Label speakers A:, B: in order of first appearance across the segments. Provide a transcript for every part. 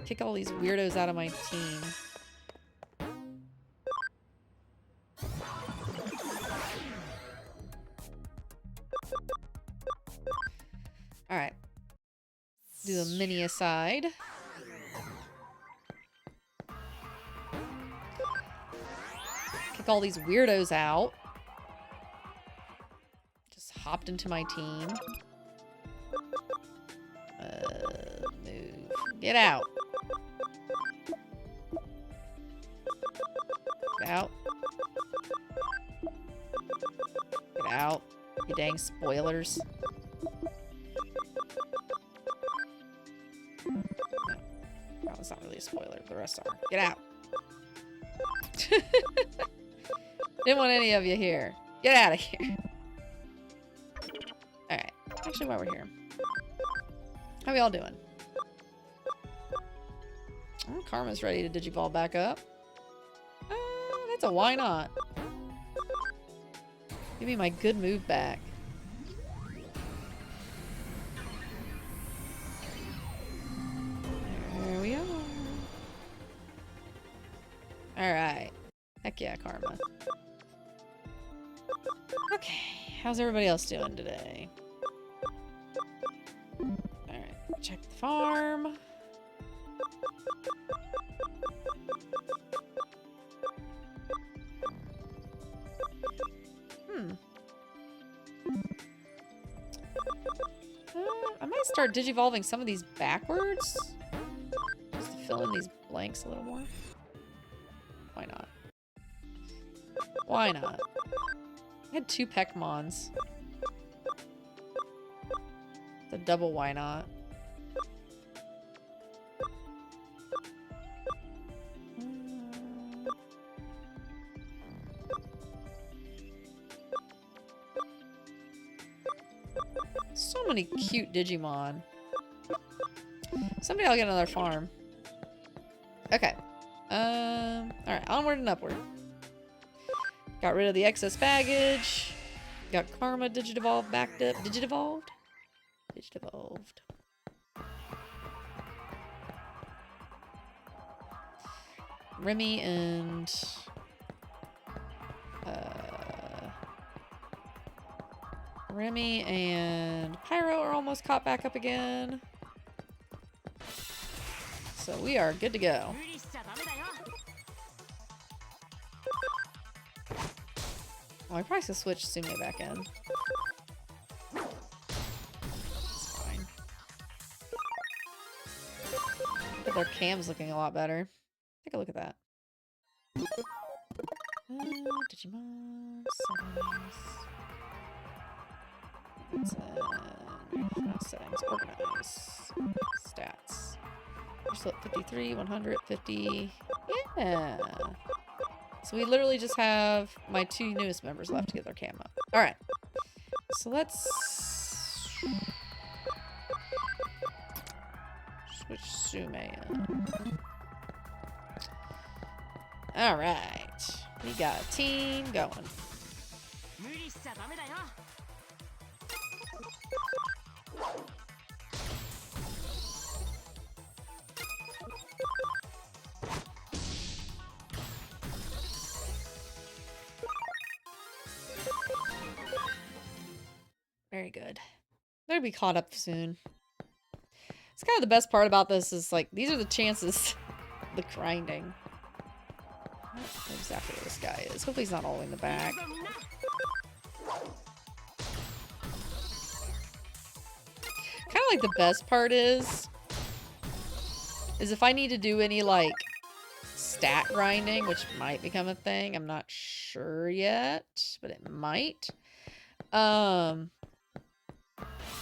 A: kick all these weirdos out of my team. Alright. Do a mini aside. Kick all these weirdos out. Just hopped into my team. Move. Get out. Get out. Get out. You dang spoilers. No. That was not really a spoiler. The rest are. Get out. Didn't want any of you here. Get out of here. Alright. Actually, while we're here. How we all doing? Oh, Karma's ready to digivolve back up. That's a why not. Give me my good move back. There we are. Alright. Heck yeah, Karma. Okay. How's everybody else doing today? Alright. Check the farm. I might start digivolving some of these backwards. Just to fill in these blanks a little more. Why not? Why not? I had 2 Peckmons. The double why not? So many cute Digimon. Someday I'll get another farm. Okay. Alright, onward and upward. Got rid of the excess baggage. Got Karma Digivolved backed up. Digivolved? Digivolved. Remy and... Remy and Pyro are almost caught back up again. So we are good to go. Well, I probably should switch Sume back in. It's fine. But their cam's looking a lot better. Take a look at that. Digimon settings. Organize. Stats. Slip 53, 100, 50. Yeah. So we literally just have my 2 newest members left to get their cam up. Alright. So let's switch Sume in. Alright. We got a team going. Very good. They'll be caught up soon. It's kind of the best part about this is like, these are the chances. The grinding. I don't know exactly where this guy is. Hopefully he's not all in the back. Kind of like the best part is if I need to do any like stat grinding, which might become a thing. I'm not sure yet, but it might.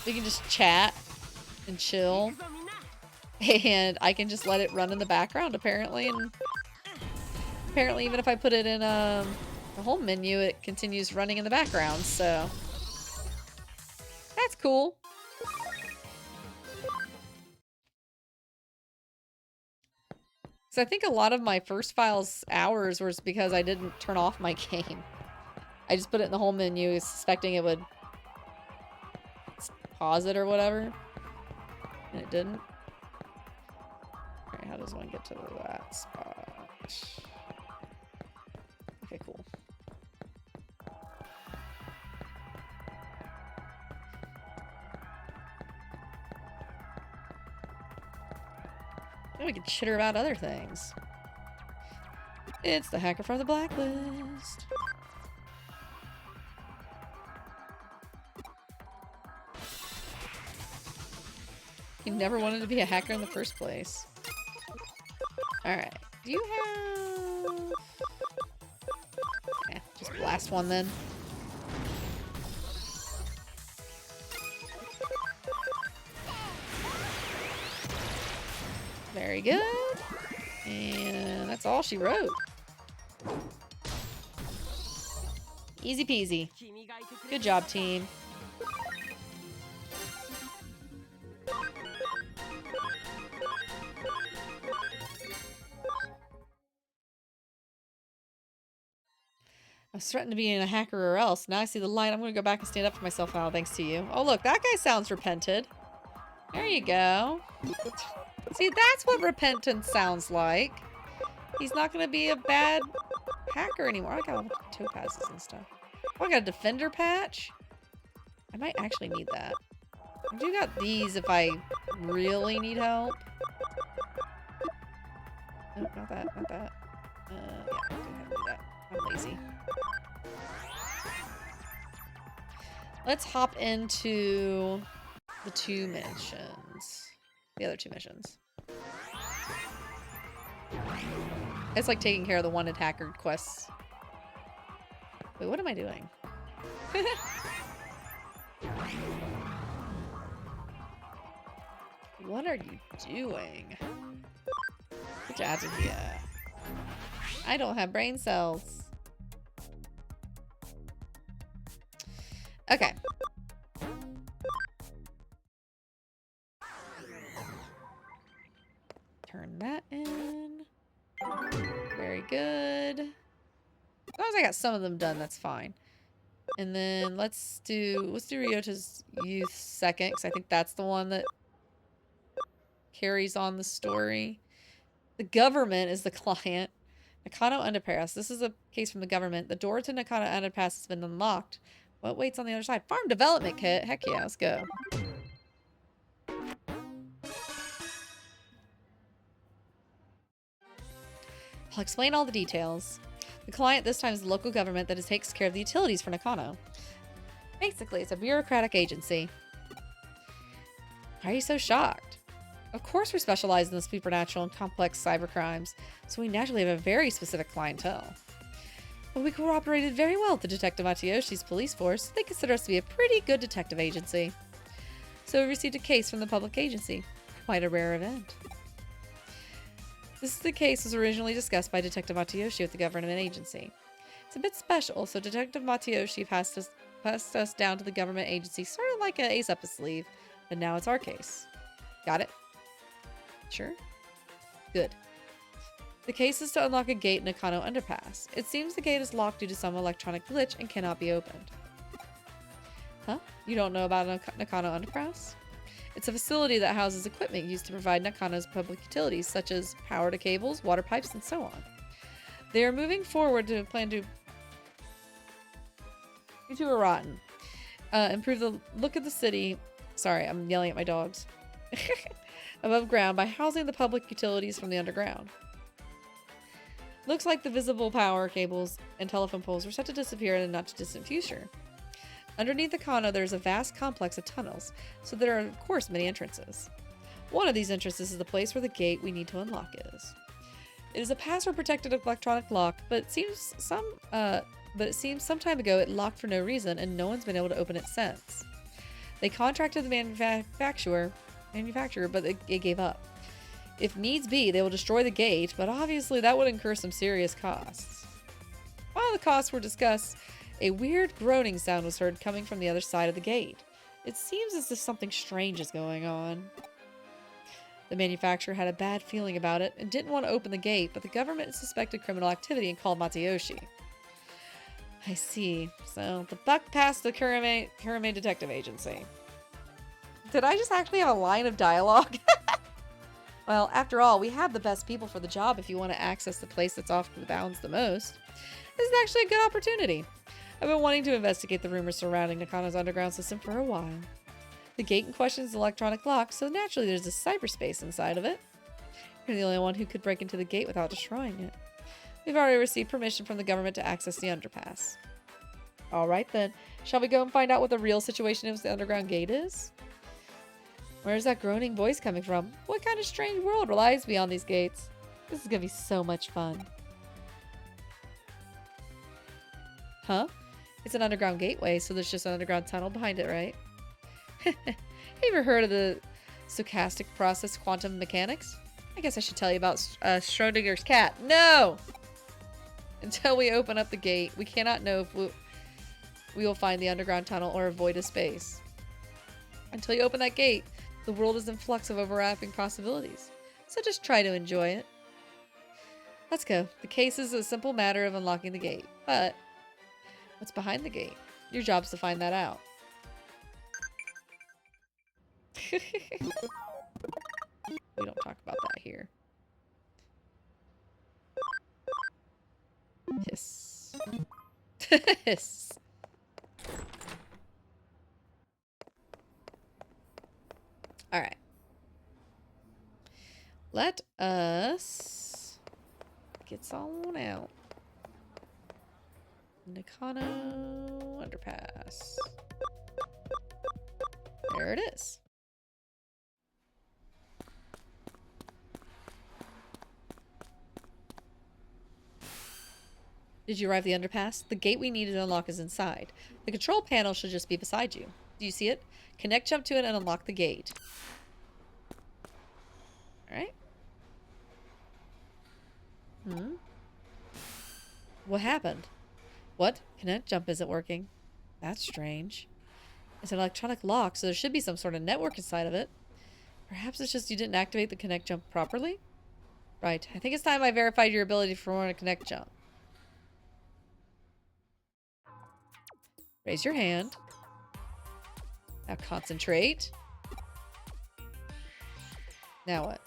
A: We can just chat and chill, and I can just let it run in the background apparently, and apparently even if I put it in the home menu, it continues running in the background, so that's cool. So I think a lot of my first file's hours was because I didn't turn off my game. I just put it in the home menu suspecting it would pause it or whatever, and it didn't. does one get to that spot? Okay, cool. Then we can chitter about other things. It's the hacker from the blacklist. You never wanted to be a hacker in the first place. Alright. Do you have... just blast one then. Very good. And that's all she wrote. Easy peasy. Good job, team. I was threatened to be a hacker or else. Now I see the light. I'm going to go back and stand up for myself now, thanks to you. Oh, look. That guy sounds repented. There you go. See, that's what repentance sounds like. He's not going to be a bad hacker anymore. I got all the topazes and stuff. Oh, I got a defender patch. I might actually need that. I do got these if I really need help. Oh, not that, not that. Yeah, I do have to do that. I'm lazy. Let's hop into the two missions. The other two missions. It's like taking care of the wanted hacker quests. Wait, what am I doing? What are you doing? Which ads are you? I don't have brain cells. Okay. Turn that in. Very good. As long as I got some of them done, that's fine. And then let's do Ryota's youth second, because I think that's the one that carries on the story. The government is the client. Nakano Underpass. This is a case from the government. The door to Nakano Underpass has been unlocked. What waits on the other side? Farm development kit. Heck yeah, let's go. I'll explain all the details. The client this time is the local government that takes care of the utilities for Nakano. Basically, it's a bureaucratic agency. Why are you so shocked? Of course we're specialized in the supernatural and complex cyber crimes, so we naturally have a very specific clientele. But we cooperated very well with the Detective Matayoshi's police force. They consider us to be a pretty good detective agency. So we received a case from the public agency. Quite a rare event. The case was originally discussed by Detective Matayoshi with the government agency. It's a bit special, so Detective Matayoshi passed us down to the government agency, sort of like an ace up his sleeve, but now it's our case. Got it? Sure? Good. The case is to unlock a gate in Nakano Underpass. It seems the gate is locked due to some electronic glitch and cannot be opened. Huh? You don't know about Nakano Underpass? It's a facility that houses equipment used to provide Nakano's public utilities, such as power to cables, water pipes, and so on. They are moving forward to plan to a rotten. Improve the look of the city. Sorry, I'm yelling at my dogs. Above ground by housing the public utilities from the underground. Looks like the visible power cables and telephone poles are set to disappear in a not too distant future. Underneath the Nakano, there's a vast complex of tunnels, so there are, of course, many entrances. One of these entrances is the place where the gate we need to unlock is. It is a password-protected electronic lock, but it seems some time ago it locked for no reason, and no one's been able to open it since. They contracted the manufacturer, but it gave up. If needs be, they will destroy the gate, but obviously that would incur some serious costs. While the costs were discussed, a weird groaning sound was heard coming from the other side of the gate. It seems as if something strange is going on. The manufacturer had a bad feeling about it and didn't want to open the gate, but the government suspected criminal activity and called Matayoshi. I see. So, the buck passed the Kurame Detective Agency. Did I just actually have a line of dialogue? Well, after all, we have the best people for the job if you want to access the place that's off the bounds the most. This is actually a good opportunity. I've been wanting to investigate the rumors surrounding Nakano's underground system for a while. The gate in question is an electronic lock, so naturally there's a cyberspace inside of it. You're the only one who could break into the gate without destroying it. We've already received permission from the government to access the underpass. Alright then, shall we go and find out what the real situation with the underground gate is? Where's that groaning voice coming from? What kind of strange world lies beyond these gates? This is gonna be so much fun. Huh? It's an underground gateway, so there's just an underground tunnel behind it, right? Have you ever heard of the stochastic process quantum mechanics? I guess I should tell you about Schrodinger's cat. No! Until we open up the gate, we cannot know if we will find the underground tunnel or avoid a space. Until you open that gate, the world is in flux of overlapping possibilities. So just try to enjoy it. Let's go. The case is a simple matter of unlocking the gate. But what's behind the gate? Your job's to find that out. We don't talk about that here. Hiss. Hiss. Alright. Let us get on out. Nakano Underpass. There it is. Did you arrive at the underpass? The gate we need to unlock is inside. The control panel should just be beside you. Do you see it? Connect jump to it and unlock the gate. Alright. What happened? What? Connect jump isn't working. That's strange. It's an electronic lock, so there should be some sort of network inside of it. Perhaps it's just you didn't activate the connect jump properly? Right. I think it's time I verified your ability for a connect jump. Raise your hand. Now concentrate. Now what?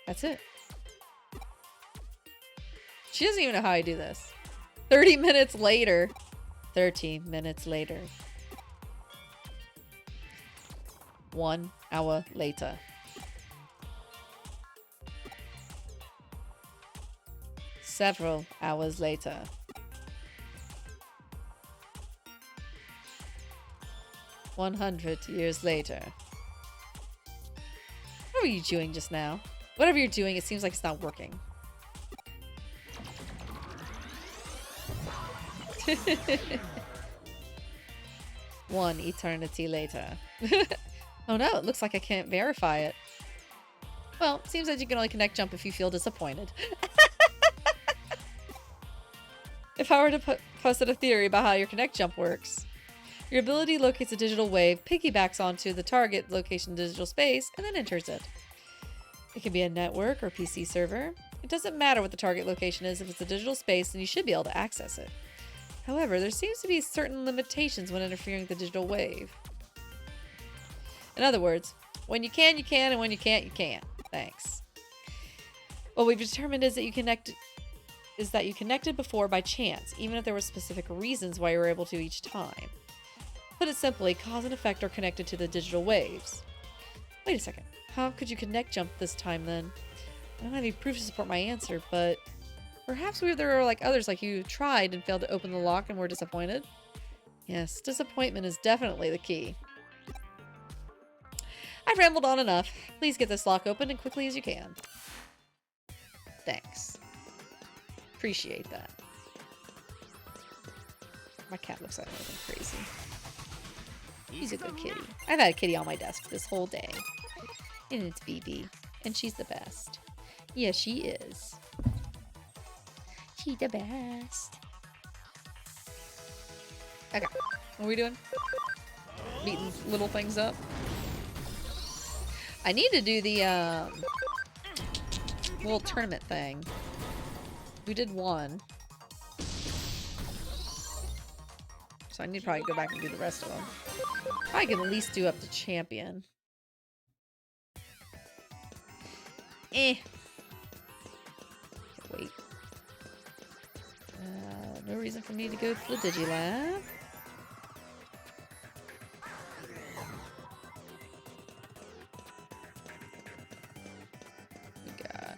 A: That's it. She doesn't even know how I do this. 30 minutes later. 13 minutes later. 1 hour later. Several hours later. 100 years later. What were you doing just now? Whatever you're doing, it seems like it's not working. One eternity later. Oh no, it looks like I can't verify it. Well, it seems that you can only connect jump if you feel disappointed. If I were to posit a theory about how your connect jump works. Your ability locates a digital wave, piggybacks onto the target location digital space, and then enters it. It can be a network or PC server. It doesn't matter what the target location is. If it's a digital space, then you should be able to access it. However, there seems to be certain limitations when interfering with the digital wave. In other words, when you can, and when you can't, you can't. Thanks. What we've determined is that you connected before by chance, even if there were specific reasons why you were able to each time. Put it simply, cause and effect are connected to the digital waves. Wait a second. How could you connect jump this time then? I don't have any proof to support my answer, but perhaps there are like others like you tried and failed to open the lock and were disappointed. Yes, disappointment is definitely the key. I've rambled on enough. Please get this lock open as quickly as you can. Thanks. Appreciate that. My cat looks like I'm crazy. She's a good kitty. I've had a kitty on my desk this whole day. And it's BB. And she's the best. Yeah, she is. She's the best. Okay. What are we doing? Beating little things up? I need to do the, little tournament thing. We did one. So I need to probably go back and do the rest of them. I can at least do up to champion. Okay, wait. No reason for me to go to the Digilab. We got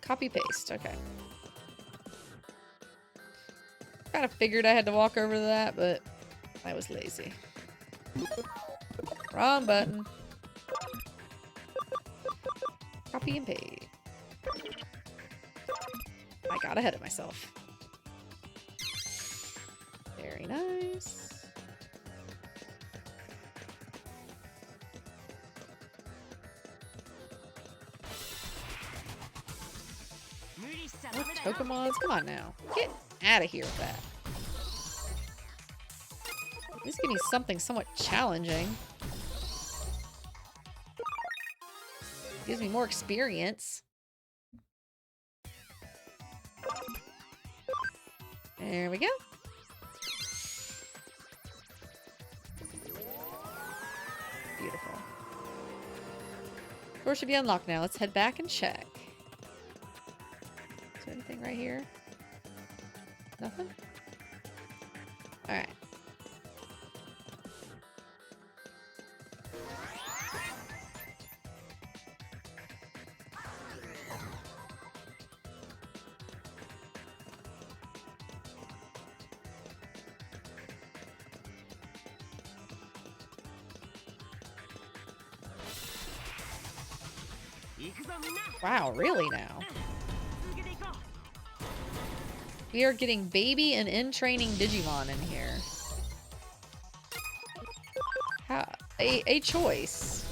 A: copy paste. Okay. Kind of figured I had to walk over to that, but I was lazy. Wrong button. Copy and paste. I got ahead of myself. Very nice. More Pokemons? Come on now. Get out of here with that. This give me something somewhat challenging. Gives me more experience. There we go. Beautiful. Door should be unlocked now. Let's head back and check. Is there anything right here? Nothing? Alright. Wow, really now? We are getting baby and in-training Digimon in here. How? A choice.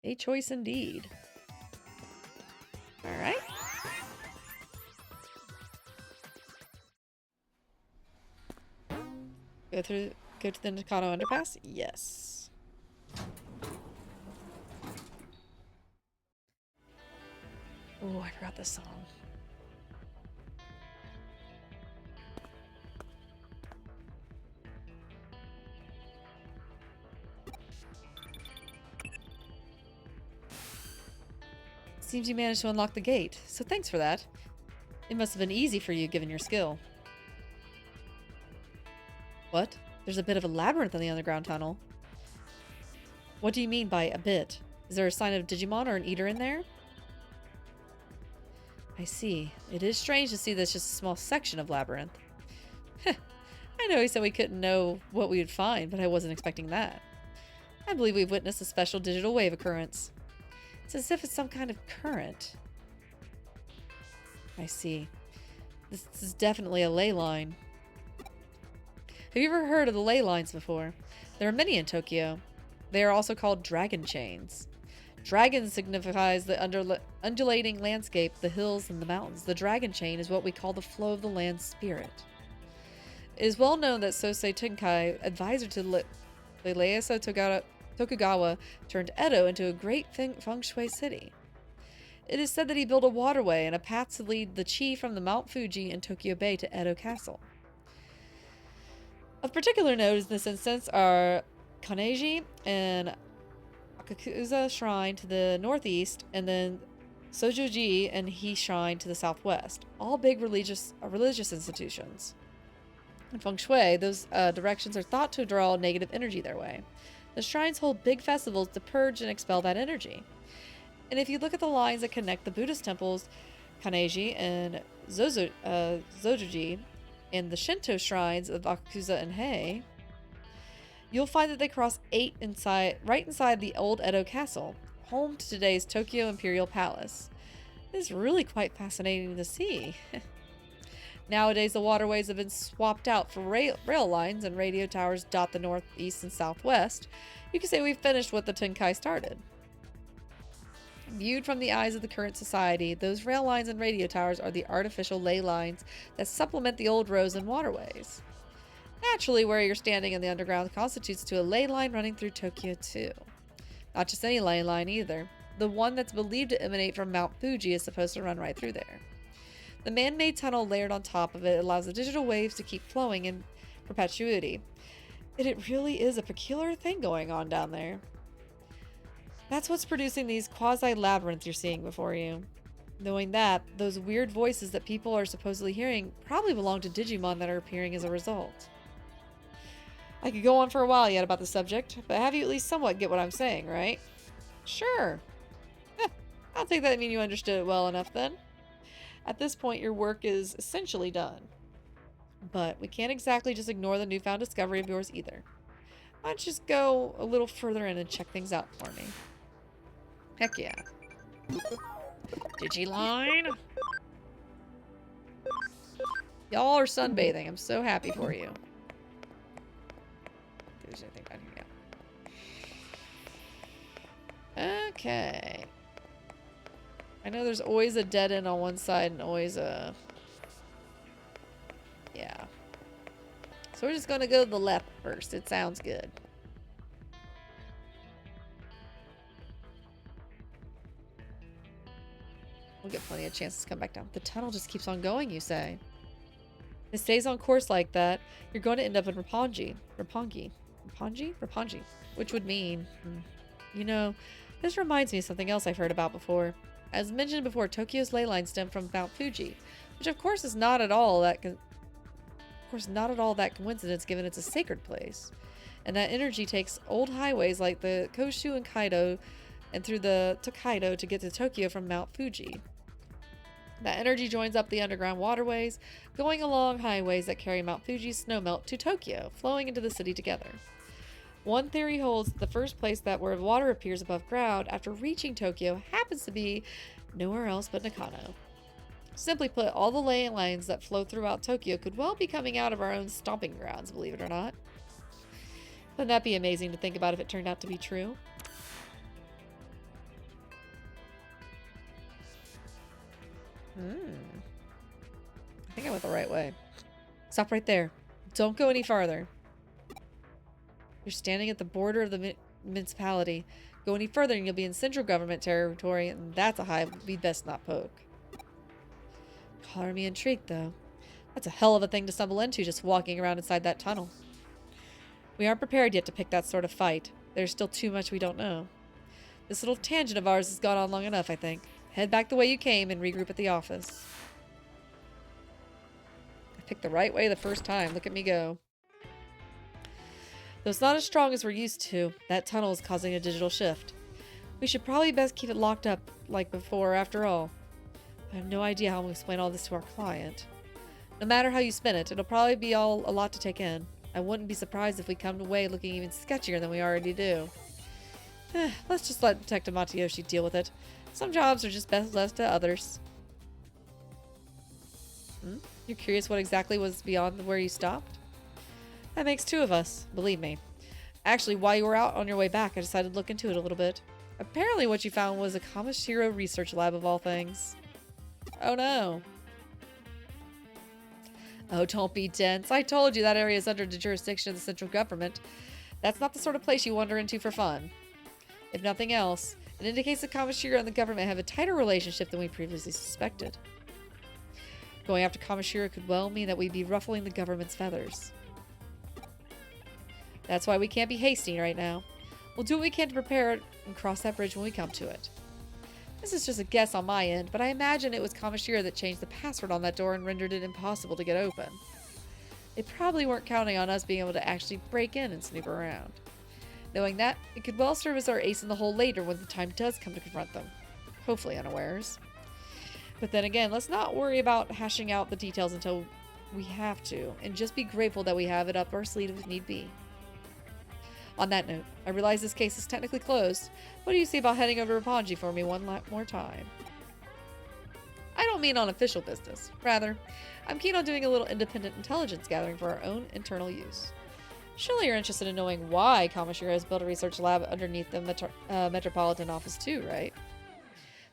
A: A choice indeed. Alright. Go to the Nakano Underpass? Yes. Oh, I forgot this song. Seems you managed to unlock the gate, so thanks for that. It must have been easy for you given your skill. What? There's a bit of a labyrinth in the underground tunnel. What do you mean by a bit? Is there a sign of Digimon or an eater in there? I see. It is strange to see that's just a small section of labyrinth. I know he said we couldn't know what we would find, but I wasn't expecting that. I believe we've witnessed a special digital wave occurrence. It's as if it's some kind of current. I see. This is definitely a ley line. Have you ever heard of the ley lines before? There are many in Tokyo. They are also called dragon chains. Dragon signifies the undulating landscape, the hills and the mountains. The dragon chain is what we call the flow of the land spirit. It is well known that Sosei Tenkai, advisor to Ieyasu Tokugawa, turned Edo into a great feng shui city. It is said that he built a waterway and a path to lead the chi from the Mount Fuji in Tokyo Bay to Edo Castle. Of particular note in this instance are Kanneji and Akakusa Shrine to the northeast, and then Sojoji and He Shrine to the southwest. All big religious institutions. In feng shui, those directions are thought to draw negative energy their way. The shrines hold big festivals to purge and expel that energy. And if you look at the lines that connect the Buddhist temples, Kanneji and Zojoji, and the Shinto shrines of Akakusa and Hei, you'll find that they cross right inside the old Edo Castle, home to today's Tokyo Imperial Palace. It's really quite fascinating to see. Nowadays, the waterways have been swapped out for rail lines, and radio towers dot the northeast and southwest. You could say we've finished what the Tenkai started. Viewed from the eyes of the current society, those rail lines and radio towers are the artificial ley lines that supplement the old roads and waterways. Naturally, where you're standing in the underground constitutes to a ley line running through Tokyo too. Not just any ley line either. The one that's believed to emanate from Mount Fuji is supposed to run right through there. The man-made tunnel layered on top of it allows the digital waves to keep flowing in perpetuity. It really is a peculiar thing going on down there. That's what's producing these quasi-labyrinths you're seeing before you. Knowing that, those weird voices that people are supposedly hearing probably belong to Digimon that are appearing as a result. I could go on for a while yet about the subject, but have you at least somewhat get what I'm saying, right? Sure. I'll take that to mean you understood it well enough then. At this point, your work is essentially done. But we can't exactly just ignore the newfound discovery of yours either. Why don't you just go a little further in and check things out for me? Heck yeah. Digiline? Y'all are sunbathing. I'm so happy for you. If there's anything down here. Okay. I know there's always a dead end on one side and always a... Yeah. So we're just gonna go to the left first. It sounds good. We'll get plenty of chances to come back down. The tunnel just keeps on going, you say? If it stays on course like that, you're going to end up in Roppongi. Roppongi? Which would mean... You know, this reminds me of something else I've heard about before. As mentioned before, Tokyo's ley lines stem from Mount Fuji, which of course is not at all that coincidence given it's a sacred place. And that energy takes old highways like the Koshu and Kaido and through the Tokaido to get to Tokyo from Mount Fuji. That energy joins up the underground waterways, going along highways that carry Mount Fuji's snowmelt to Tokyo, flowing into the city together. One theory holds that the first place that where water appears above ground after reaching Tokyo happens to be nowhere else but Nakano. Simply put, all the ley lines that flow throughout Tokyo could well be coming out of our own stomping grounds, believe it or not. Wouldn't that be amazing to think about if it turned out to be true? I think I went the right way. Stop right there. Don't go any farther. You're standing at the border of the municipality. Go any further and you'll be in central government territory, and that's a hive we'd best not poke. Color me intrigued, though. That's a hell of a thing to stumble into just walking around inside that tunnel. We aren't prepared yet to pick that sort of fight. There's still too much we don't know. This little tangent of ours has gone on long enough, I think. Head back the way you came and regroup at the office. I picked the right way the first time. Look at me go. Though it's not as strong as we're used to, that tunnel is causing a digital shift. We should probably best keep it locked up like before, after all. I have no idea how I'm going to explain all this to our client. No matter how you spin it, it'll probably be a lot to take in. I wouldn't be surprised if we come away looking even sketchier than we already do. Let's just let Detective Matayoshi deal with it. Some jobs are just best left to others. You're curious what exactly was beyond where you stopped? That makes two of us, believe me. Actually, while you were out on your way back, I decided to look into it a little bit. Apparently what you found was a Kamishiro research lab of all things. Oh no. Oh, don't be dense. I told you that area is under the jurisdiction of the central government. That's not the sort of place you wander into for fun. If nothing else, it indicates that Kamishiro and the government have a tighter relationship than we previously suspected. Going after Kamishiro could well mean that we'd be ruffling the government's feathers. That's why we can't be hasty right now. We'll do what we can to prepare it and cross that bridge when we come to it. This is just a guess on my end, but I imagine it was Kamishiro that changed the password on that door and rendered it impossible to get open. They probably weren't counting on us being able to actually break in and snoop around. Knowing that, it could well serve as our ace in the hole later when the time does come to confront them. Hopefully unawares. But then again, let's not worry about hashing out the details until we have to, and just be grateful that we have it up our sleeve if need be. On that note, I realize this case is technically closed. What do you say about heading over to Roppongi for me one more time? I don't mean on official business. Rather, I'm keen on doing a little independent intelligence gathering for our own internal use. Surely you're interested in knowing why Kamishiro has built a research lab underneath the Metropolitan Office too, right?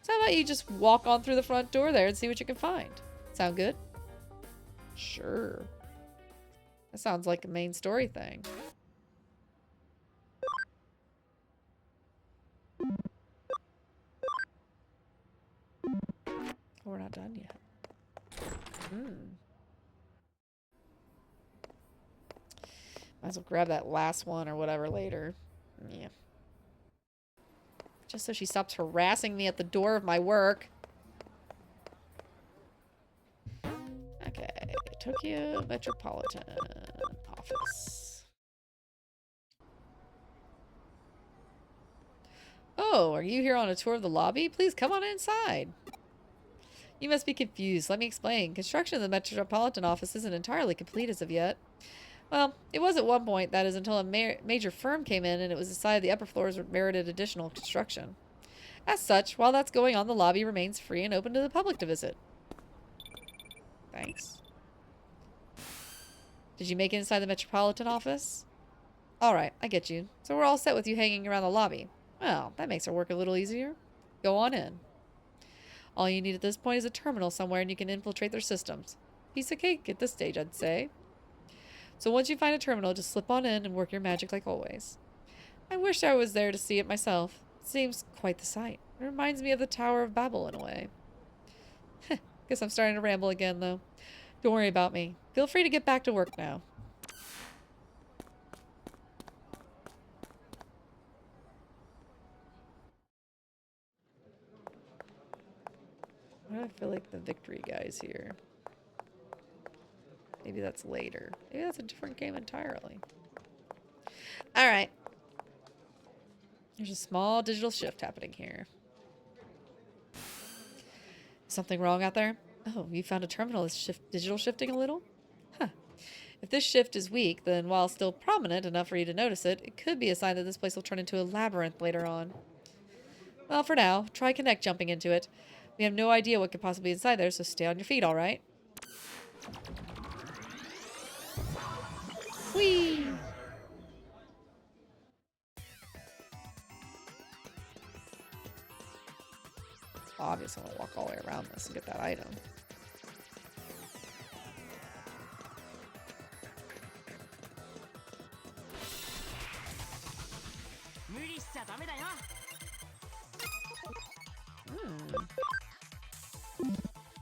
A: So how about you just walk on through the front door there and see what you can find? Sound good? Sure. That sounds like a main story thing. Oh, we're not done yet. Might as well grab that last one or whatever later. Yeah. Just so she stops harassing me at the door of my work. Okay. Tokyo Metropolitan Office. Oh, are you here on a tour of the lobby? Please come on inside. You must be confused. Let me explain. Construction of the Metropolitan Office isn't entirely complete as of yet. Well, it was at one point, that is, until a major firm came in and it was decided the upper floors merited additional construction. As such, while that's going on, the lobby remains free and open to the public to visit. Thanks. Did you make it inside the Metropolitan Office? Alright, I get you. So we're all set with you hanging around the lobby. Well, that makes our work a little easier. Go on in. All you need at this point is a terminal somewhere and you can infiltrate their systems. Piece of cake at this stage, I'd say. So once you find a terminal, just slip on in and work your magic like always. I wish I was there to see it myself. It seems quite the sight. It reminds me of the Tower of Babel in a way. Guess I'm starting to ramble again, though. Don't worry about me. Feel free to get back to work now. Why do I feel like the victory guy's here? Maybe that's later. Maybe that's a different game entirely. Alright. There's a small digital shift happening here. Something wrong out there? Oh, you found a terminal that's digital shifting a little? Huh. If this shift is weak, then while still prominent enough for you to notice it, it could be a sign that this place will turn into a labyrinth later on. Well, for now, try connect jumping into it. We have no idea what could possibly be inside there, so stay on your feet, alright? Whee! Obviously, I'm gonna walk all the way around this and get that item.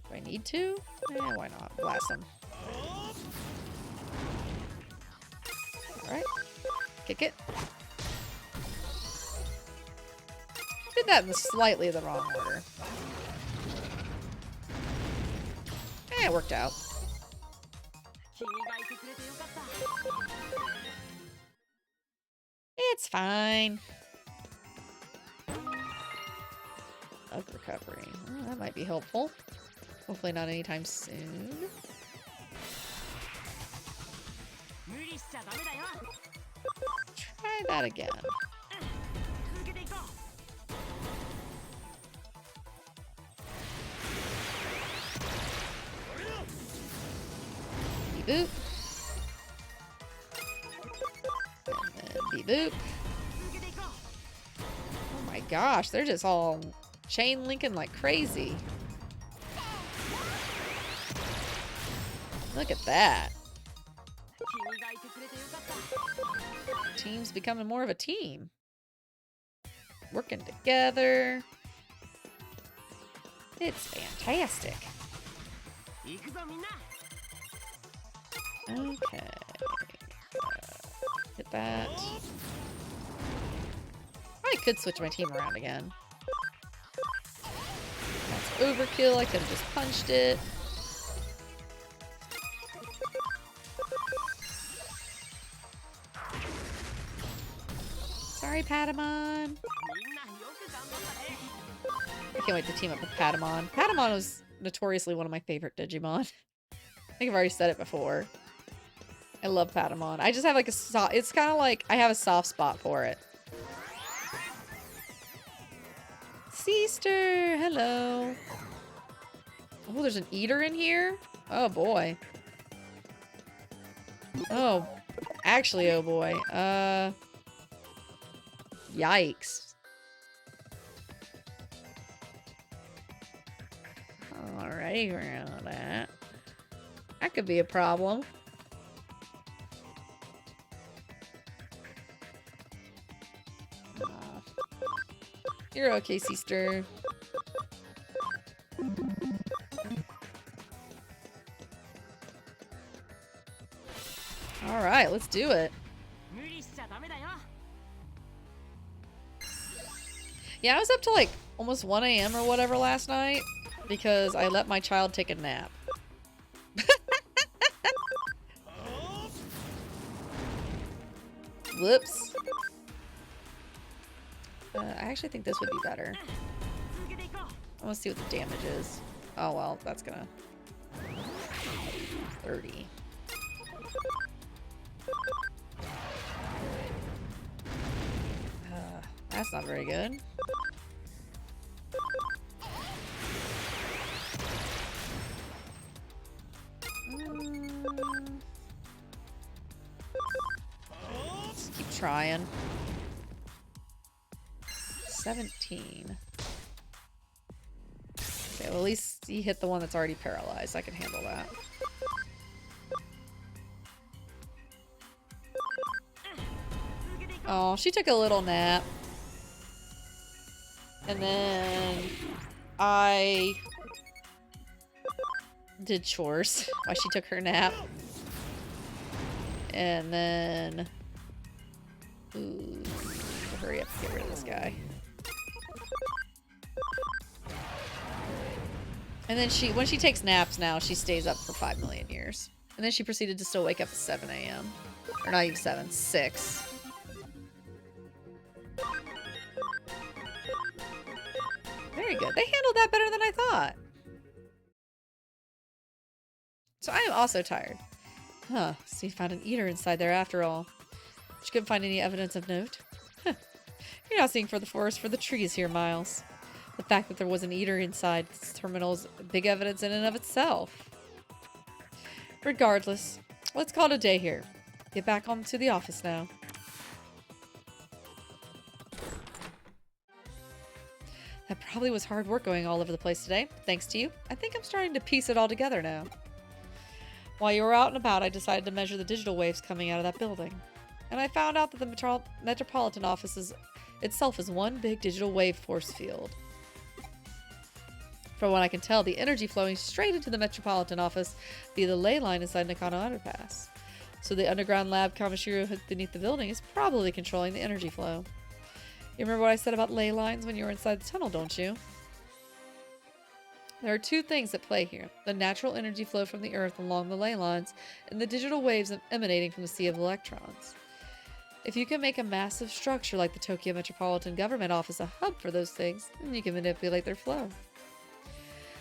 A: Do I need to? Eh, why not? Blast him. Alright. Kick it. Did that in slightly the wrong order. Eh, it worked out. It's fine. Of recovery. Oh, that might be helpful. Hopefully not anytime soon. Try that again. Beep boop. And then beep boop. Oh my gosh, they're just all chain linking like crazy. Look at that. Team's becoming more of a team. Working together. It's fantastic. Okay. Hit that. I could switch my team around again. That's overkill. I could have just punched it. Sorry, Patamon. I can't wait to team up with Patamon. Patamon was notoriously one of my favorite Digimon. I think I've already said it before. I love Patamon. I just have like a soft... It's kind of like I have a soft spot for it. Sister, hello. Oh, there's an eater in here? Oh, boy. Oh, actually, oh, boy. Yikes. Alrighty, around that. That could be a problem. You're okay, sister. Alright, let's do it. Yeah, I was up till like almost 1 a.m. or whatever last night because I let my child take a nap. Whoops. I actually think this would be better. I want to see what the damage is. Oh well, that's gonna... 30. That's not very good. Let's keep trying. 17. Okay, well at least he hit the one that's already paralyzed. I can handle that. Oh, she took a little nap. And then I did chores while she took her nap. And then... Ooh, hurry up and get rid of this guy. And then when she takes naps now, she stays up for 5 million years. And then she proceeded to still wake up at 7 a.m. Or not even 7, 6. Very good. They handled that better than I thought. So I am also tired. Huh, so you found an eater inside there after all. But you couldn't find any evidence of note? Huh. You're not seeing for the forest for the trees here, Miles. The fact that there was an eater inside this terminal is big evidence in and of itself. Regardless, let's call it a day here. Get back on to the office now. That probably was hard work going all over the place today. Thanks to you, I think I'm starting to piece it all together now. While you were out and about, I decided to measure the digital waves coming out of that building. And I found out that the Metropolitan Office itself is one big digital wave force field. From what I can tell, the energy flowing straight into the Metropolitan Office via the ley line inside Nakano Underpass. So the underground lab Kamishiro beneath the building is probably controlling the energy flow. You remember what I said about ley lines when you were inside the tunnel, don't you? There are two things at play here. The natural energy flow from the Earth along the ley lines, and the digital waves emanating from the sea of electrons. If you can make a massive structure like the Tokyo Metropolitan Government Office a hub for those things, then you can manipulate their flow.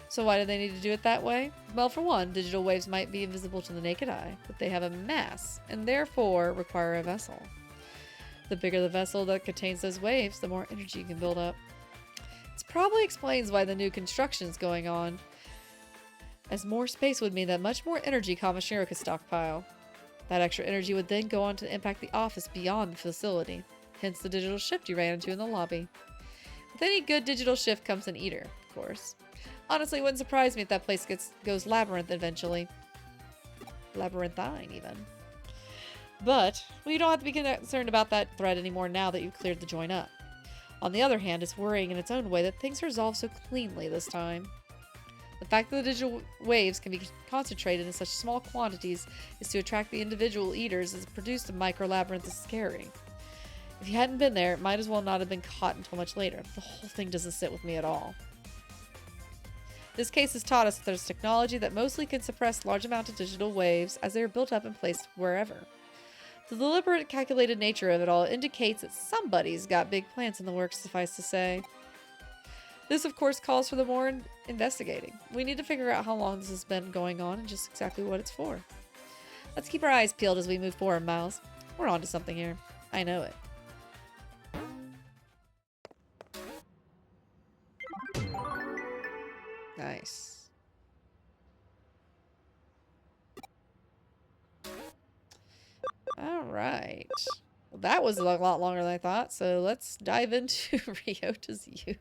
A: So why do they need to do it that way? Well, for one, digital waves might be invisible to the naked eye, but they have a mass, and therefore require a vessel. The bigger the vessel that contains those waves, the more energy you can build up. This probably explains why the new construction is going on, as more space would mean that much more energy Kamishiro could stockpile. That extra energy would then go on to impact the office beyond the facility, hence the digital shift you ran into in the lobby. With any good digital shift comes an eater, of course. Honestly, it wouldn't surprise me if that place goes labyrinth eventually. Labyrinthine, even. But we don't have to be concerned about that threat anymore now that you've cleared the joint up. On the other hand, it's worrying in its own way that things are resolved so cleanly this time. The fact that the digital waves can be concentrated in such small quantities is to attract the individual eaters as produced the micro-labyrinth is scary. If you hadn't been there, it might as well not have been caught until much later. The whole thing doesn't sit with me at all. This case has taught us that there's technology that mostly can suppress large amounts of digital waves as they are built up and placed wherever. The deliberate, calculated nature of it all indicates that somebody's got big plans in the works, suffice to say. This, of course, calls for the more investigating. We need to figure out how long this has been going on and just exactly what it's for. Let's keep our eyes peeled as we move forward, Miles. We're onto something here. I know it. Nice. All right. Well, that was a lot longer than I thought, so let's dive into Ryota's youth.